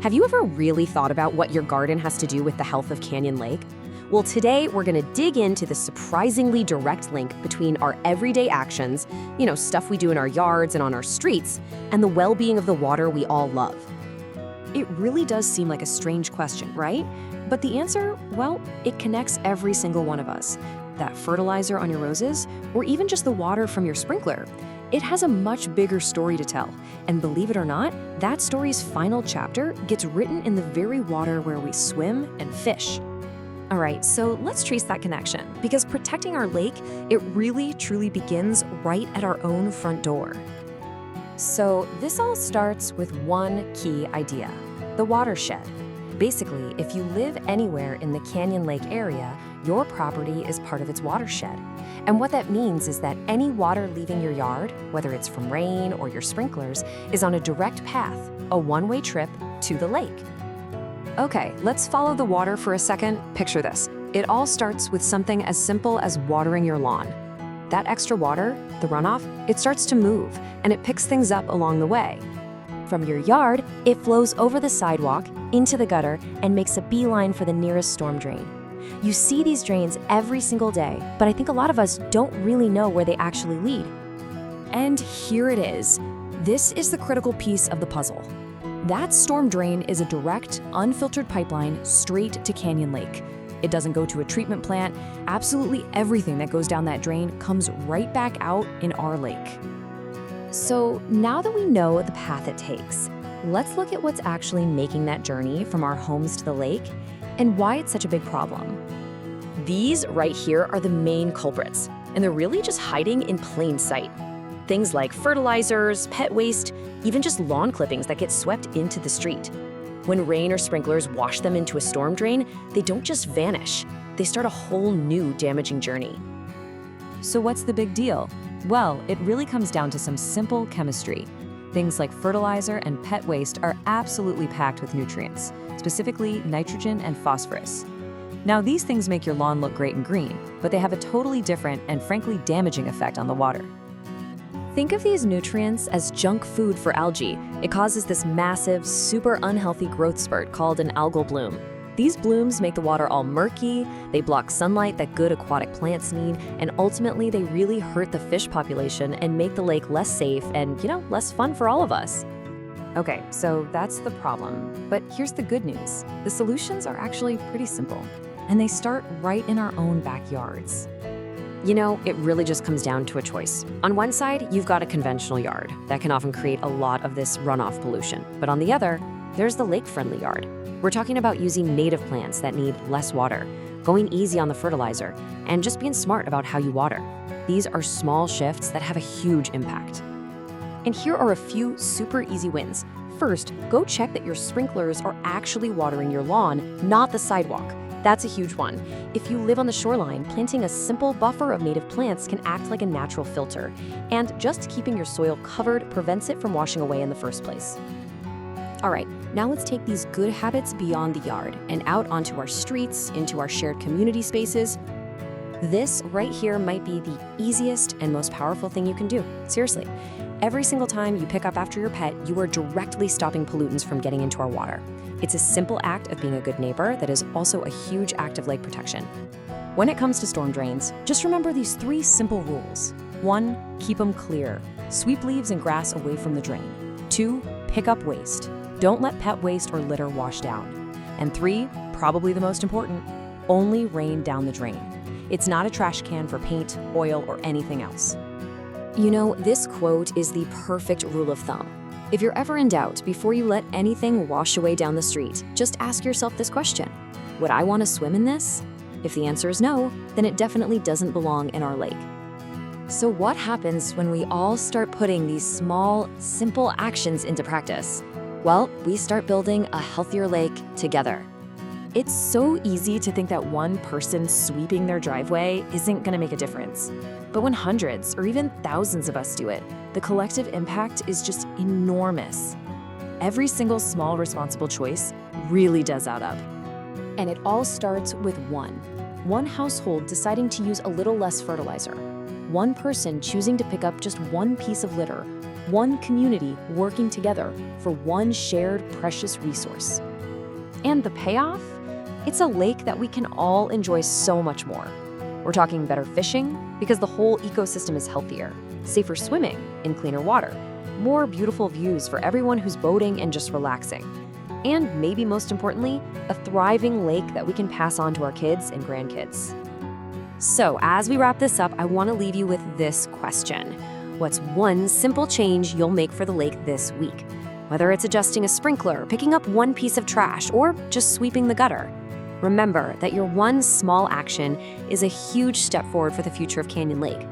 Have you ever really thought about what your garden has to do with the health of Canyon Lake? Well, today we're going to dig into the surprisingly direct link between our everyday actions, stuff we do in our yards and on our streets, and the well-being of the water we all love. It really does seem like a strange question, right? But the answer, well, it connects every single one of us. That fertilizer on your roses, or even just the water from your sprinkler. It has a much bigger story to tell. And believe it or not, that story's final chapter gets written in the very water where we swim and fish. All right, so let's trace that connection, because protecting our lake, it really truly begins right at our own front door. So this all starts with one key idea, the watershed. Basically, if you live anywhere in the Canyon Lake area, your property is part of its watershed. And what that means is that any water leaving your yard, whether it's from rain or your sprinklers, is on a direct path, a one-way trip to the lake. Okay, let's follow the water for a second. Picture this. It all starts with something as simple as watering your lawn. That extra water, the runoff, it starts to move, and it picks things up along the way. From your yard, it flows over the sidewalk, into the gutter, and makes a beeline for the nearest storm drain. You see these drains every single day, but I think a lot of us don't really know where they actually lead. And here it is. This is the critical piece of the puzzle. That storm drain is a direct, unfiltered pipeline straight to Canyon Lake. It doesn't go to a treatment plant. Absolutely everything that goes down that drain comes right back out in our lake. So now that we know the path it takes, let's look at what's actually making that journey from our homes to the lake and why it's such a big problem. These right here are the main culprits, and they're really just hiding in plain sight. Things like fertilizers, pet waste, even just lawn clippings that get swept into the street. When rain or sprinklers wash them into a storm drain, they don't just vanish. They start a whole new damaging journey. So what's the big deal? Well, it really comes down to some simple chemistry. Things like fertilizer and pet waste are absolutely packed with nutrients, specifically nitrogen and phosphorus. Now, these things make your lawn look great and green, but they have a totally different and frankly damaging effect on the water. Think of these nutrients as junk food for algae. It causes this massive, super unhealthy growth spurt called an algal bloom. These blooms make the water all murky, they block sunlight that good aquatic plants need, and ultimately they really hurt the fish population and make the lake less safe and, less fun for all of us. Okay, so that's the problem. But here's the good news. The solutions are actually pretty simple, and they start right in our own backyards. It really just comes down to a choice. On one side, you've got a conventional yard that can often create a lot of this runoff pollution. But on the other, there's the lake-friendly yard. We're talking about using native plants that need less water, going easy on the fertilizer, and just being smart about how you water. These are small shifts that have a huge impact. And here are a few super easy wins. First, go check that your sprinklers are actually watering your lawn, not the sidewalk. That's a huge one. If you live on the shoreline, planting a simple buffer of native plants can act like a natural filter. And just keeping your soil covered prevents it from washing away in the first place. All right, now let's take these good habits beyond the yard and out onto our streets, into our shared community spaces. This right here might be the easiest and most powerful thing you can do. Seriously. Every single time you pick up after your pet, you are directly stopping pollutants from getting into our water. It's a simple act of being a good neighbor that is also a huge act of lake protection. When it comes to storm drains, just remember these 3 simple rules. 1, keep them clear. Sweep leaves and grass away from the drain. 2, pick up waste. Don't let pet waste or litter wash down. And 3, probably the most important, only rain down the drain. It's not a trash can for paint, oil, or anything else. This quote is the perfect rule of thumb. If you're ever in doubt, before you let anything wash away down the street, just ask yourself this question: would I want to swim in this? If the answer is no, then it definitely doesn't belong in our lake. So what happens when we all start putting these small, simple actions into practice? Well, we start building a healthier lake together. It's so easy to think that one person sweeping their driveway isn't going to make a difference. But when hundreds or even thousands of us do it, the collective impact is just enormous. Every single small responsible choice really does add up. And it all starts with one household deciding to use a little less fertilizer, one person choosing to pick up just one piece of litter, one community working together for one shared precious resource. And the payoff? It's a lake that we can all enjoy so much more. We're talking better fishing because the whole ecosystem is healthier, safer swimming in cleaner water, more beautiful views for everyone who's boating and just relaxing, and maybe most importantly, a thriving lake that we can pass on to our kids and grandkids. So as we wrap this up, I want to leave you with this question. What's one simple change you'll make for the lake this week? Whether it's adjusting a sprinkler, picking up one piece of trash, or just sweeping the gutter. Remember that your one small action is a huge step forward for the future of Canyon Lake.